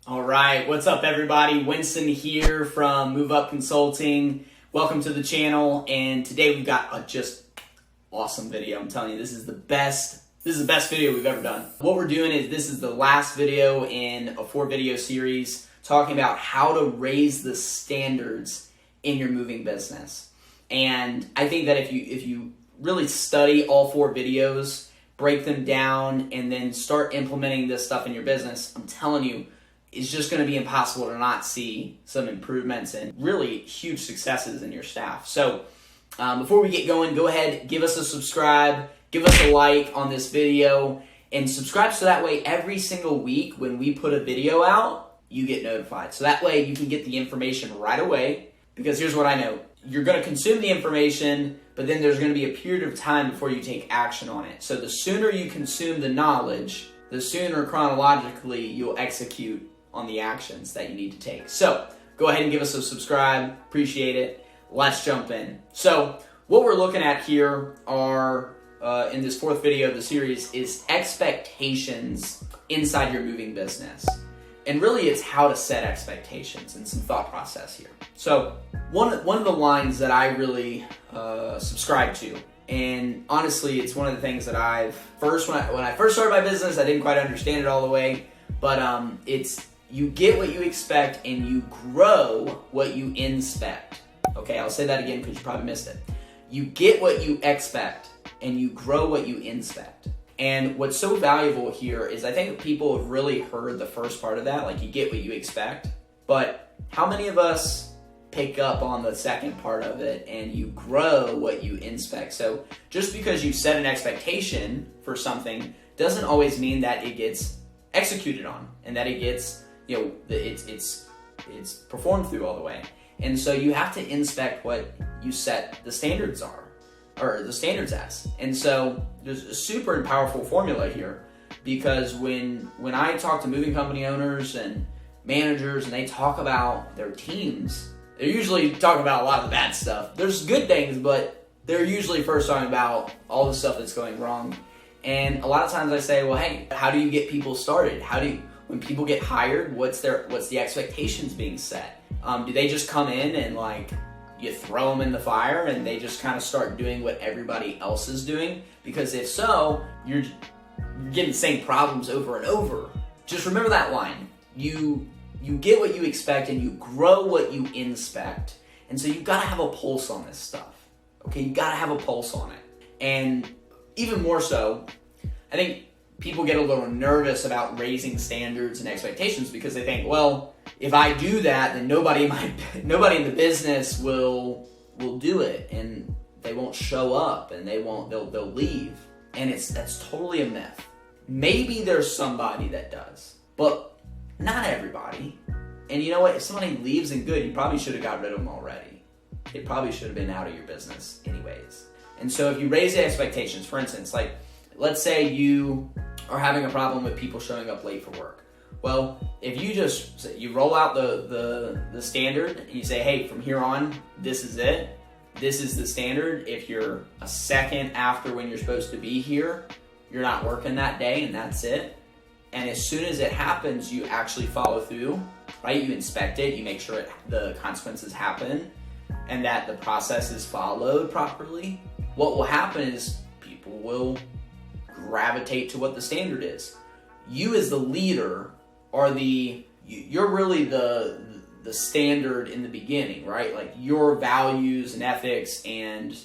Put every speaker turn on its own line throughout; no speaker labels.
All right, what's up everybody? Winston here from Move Up Consulting. Welcome to the channel, and today we've got a just awesome video. I'm telling you, this is the best video we've ever done. What we're doing is this is the last video in a 4-video series talking about how to raise the standards in your moving business. And I think that if you really study all 4 videos, break them down, and then start implementing this stuff in your business, I'm telling you, it's just going to be impossible to not see some improvements and really huge successes in your staff. So before we get going, go ahead, give us a subscribe, give us a like on this video, and subscribe so that way every single week when we put a video out, you get notified. So that way you can get the information right away, because here's what I know. You're going to consume the information, but then there's going to be a period of time before you take action on it. So the sooner you consume the knowledge, the sooner chronologically you'll execute on the actions that you need to take. So go ahead and give us a subscribe. Appreciate it. Let's jump in. So what we're looking at here are, in this 4th video of the series, is expectations inside your moving business. And really it's how to set expectations and some thought process here. So one of the lines that I really subscribe to, and honestly it's one of the things that when I first started my business, I didn't quite understand it all the way, but it's you get what you expect and you grow what you inspect. Okay, I'll say that again because you probably missed it. You get what you expect and you grow what you inspect. And what's so valuable here is I think people have really heard the first part of that, like you get what you expect, but how many of us pick up on the second part of it and you grow what you inspect? So just because you set an expectation for something doesn't always mean that it gets executed on and that it gets, it's performed through all the way. And so you have to inspect what you set the standards are, or the standards as. And so there's a super powerful formula here, because when I talk to moving company owners and managers and they talk about their teams, they're usually talking about a lot of the bad stuff. There's good things, but they're usually first talking about all the stuff that's going wrong. And a lot of times I say, well, hey, how do you get people started? When people get hired, what's the expectations being set? Do they just come in and you throw them in the fire and they just kind of start doing what everybody else is doing? Because if so, you're getting the same problems over and over. Just remember that line. You get what you expect and you grow what you inspect. And so you've got to have a pulse on this stuff. Okay, you've got to have a pulse on it. And even more so, I think people get a little nervous about raising standards and expectations because they think, well, if I do that, then nobody in the business will do it, and they won't show up, and they'll leave. And that's totally a myth. Maybe there's somebody that does, but not everybody. And you know what? If somebody leaves and good, you probably should have got rid of them already. They probably should have been out of your business anyways. And so if you raise the expectations, for instance, let's say you are having a problem with people showing up late for work. Well, if you roll out the standard and you say, hey, from here on, this is it. This is the standard. If you're a second after when you're supposed to be here, you're not working that day, and that's it. And as soon as it happens, you actually follow through, right? You inspect it, you make sure the consequences happen, and that the process is followed properly. What will happen is people will gravitate to what the standard is. You as the leader you're really the standard in the beginning, right? Like your values and ethics and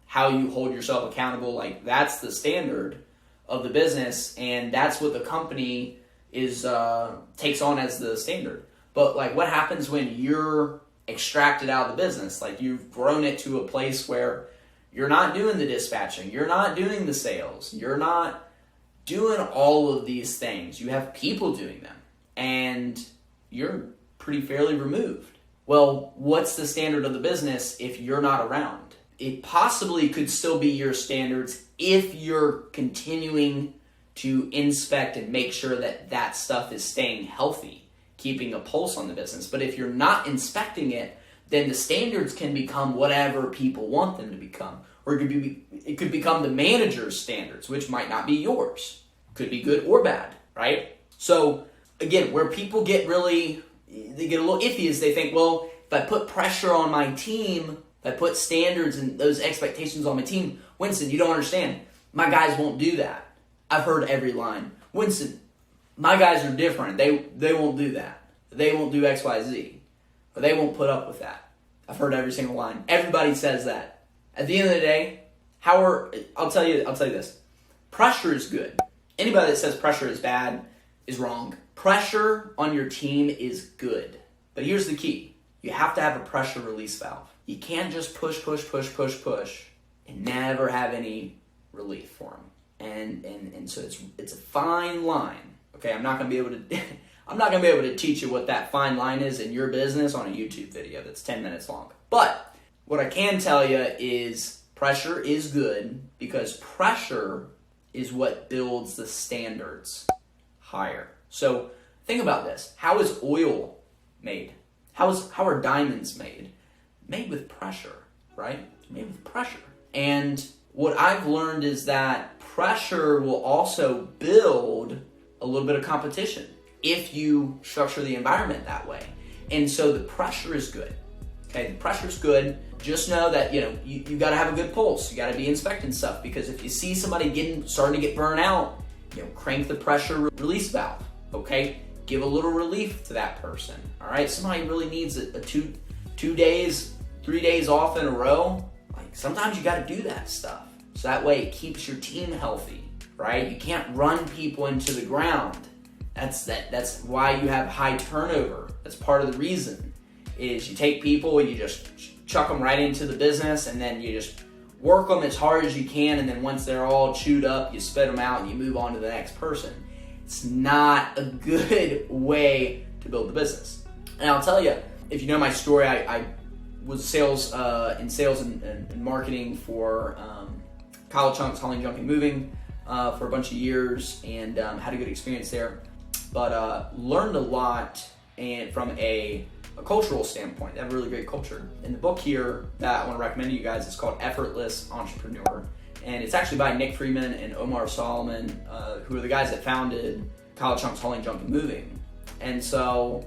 how you hold yourself accountable, that's the standard of the business, and that's what the company takes on as the standard. But what happens when you're extracted out of the business? You've grown it to a place where you're not doing the dispatching, you're not doing the sales, you're not doing all of these things. You have people doing them, and you're pretty fairly removed. Well, what's the standard of the business if you're not around? It possibly could still be your standards if you're continuing to inspect and make sure that stuff is staying healthy, keeping a pulse on the business. But if you're not inspecting it, then the standards can become whatever people want them to become. Or it could become the manager's standards, which might not be yours. Could be good or bad, right? So again, where people get they get a little iffy is they think, well, if I put pressure on my team, if I put standards and those expectations on my team, Winston, you don't understand. My guys won't do that. I've heard every line. Winston, my guys are different. They won't do that. They won't do X, Y, Z. Or they won't put up with that. I've heard every single line. Everybody says that. At the end of the day, I'll tell you this. Pressure is good. Anybody that says pressure is bad is wrong. Pressure on your team is good. But here's the key. You have to have a pressure release valve. You can't just push, and never have any relief for them. And so it's a fine line. Okay, I'm not gonna be able to teach you what that fine line is in your business on a YouTube video that's 10 minutes long. But what I can tell you is pressure is good because pressure is what builds the standards higher. So think about this. How is oil made? How are diamonds made? Made with pressure, right? Made with pressure. And what I've learned is that pressure will also build a little bit of competition if you structure the environment that way. And so the pressure is good. Okay, the pressure is good. Just know that, you got to have a good pulse. You got to be inspecting stuff, because if you see somebody starting to get burned out, crank the pressure release valve. Okay, give a little relief to that person. All right, somebody really needs a 2 days, 3 days off in a row. Like, sometimes you got to do that stuff, so that way it keeps your team healthy. Right? You can't run people into the ground. That's why you have high turnover. That's part of the reason. Is you take people and you just chuck them right into the business, and then you just work them as hard as you can, and then once they're all chewed up, you spit them out and you move on to the next person. It's not a good way to build the business. And I'll tell you, if you know my story, I was in sales and marketing for Kyle Chunks, Hauling, Junking, Moving for a bunch of years, and had a good experience there. But learned a lot from a cultural standpoint. They have a really great culture. And the book here that I want to recommend to you guys is called Effortless Entrepreneur. And it's actually by Nick Friedman and Omar Solomon, who are the guys that founded Kyle Chunks, Hauling, Junking, Moving. And so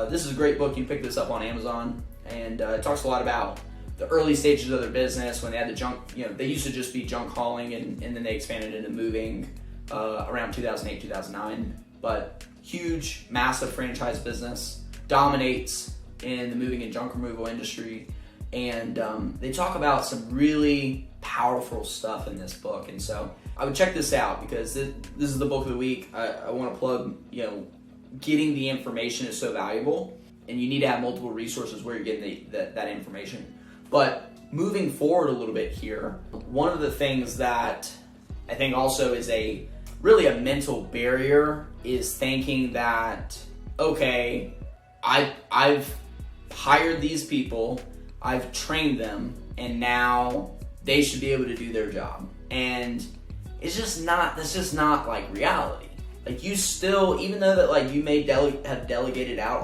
this is a great book. You can pick this up on Amazon. And it talks a lot about the early stages of their business when they had the junk, they used to just be junk hauling, and then they expanded into moving around 2008, 2009. But huge, massive franchise business, dominates in the moving and junk removal industry. And they talk about some really powerful stuff in this book. And so I would check this out, because this is the book of the week. I want to plug, getting the information is so valuable, and you need to have multiple resources where you're getting that information. But moving forward a little bit here, one of the things that I think also is really a mental barrier is thinking that, okay, I've hired these people, I've trained them, and now they should be able to do their job. And that's just not like reality. Like, you still, even though that like you may have delegated out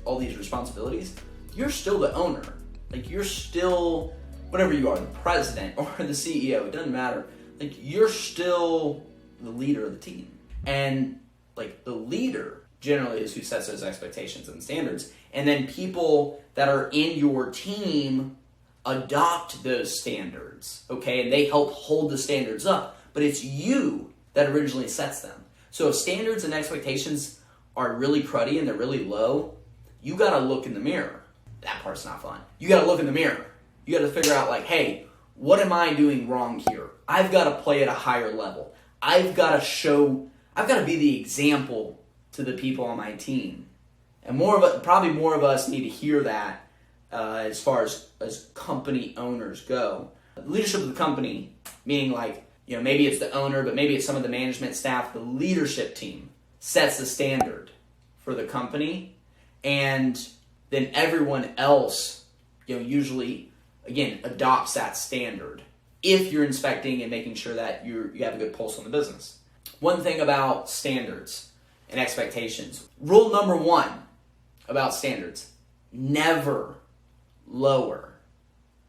all these responsibilities, you're still the owner. Like, you're still, whatever you are, the president or the CEO, it doesn't matter. Like, you're still the leader of the team. And like, the leader generally is who sets those expectations and standards. And then people that are in your team adopt those standards, okay? And they help hold the standards up. But it's you that originally sets them. So if standards and expectations are really cruddy and they're really low, you gotta look in the mirror. That part's not fun. You gotta look in the mirror. You gotta figure out, like, hey, what am I doing wrong here? I've gotta play at a higher level. I've gotta be the example to the people on my team. And probably more of us need to hear that as far as company owners go. Leadership of the company, meaning like, maybe it's the owner, but maybe it's some of the management staff. The leadership team sets the standard for the company, and then everyone else, usually, again, adopts that standard if you're inspecting and making sure that you have a good pulse on the business. One thing about standards and expectations, rule number 1 about standards: never lower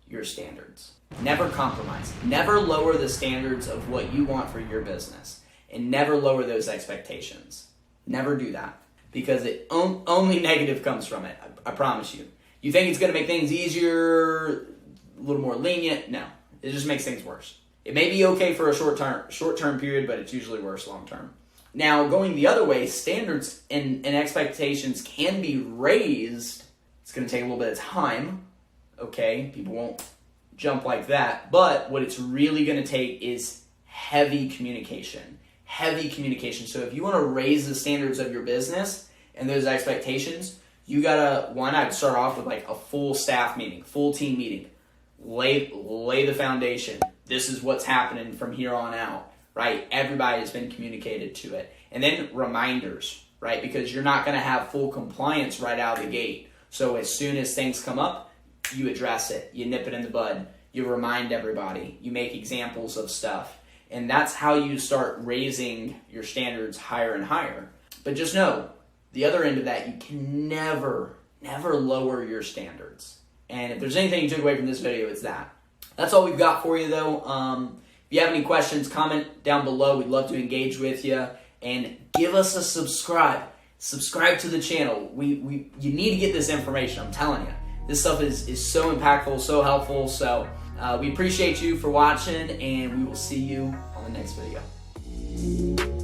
your standards. Never compromise. Never lower the standards of what you want for your business, and never lower those expectations. Never do that. because only negative comes from it. I promise you. You think it's going to make things easier, a little more lenient? No, it just makes things worse. It may be okay for a short-term period, but it's usually worse long-term. Now, going the other way, standards and expectations can be raised. It's going to take a little bit of time, okay? People won't jump like that. But what it's really going to take is heavy communication. Heavy communication. So if you want to raise the standards of your business and those expectations, you got to, I'd start off with like a full staff meeting, full team meeting. Lay the foundation. This is what's happening from here on out, right? Everybody has been communicated to it. And then reminders, right? Because you're not going to have full compliance right out of the gate. So as soon as things come up, you address it. You nip it in the bud. You remind everybody. You make examples of stuff. And that's how you start raising your standards higher and higher. But just know, the other end of that, you can never lower your standards. And if there's anything you took away from this video, it's that. That's all we've got for you, though. If you have any questions, comment down below. We'd love to engage with you. And give us a subscribe. Subscribe to the channel. You need to get this information, I'm telling you. This stuff is so impactful, so helpful. So we appreciate you for watching, and we will see you on the next video.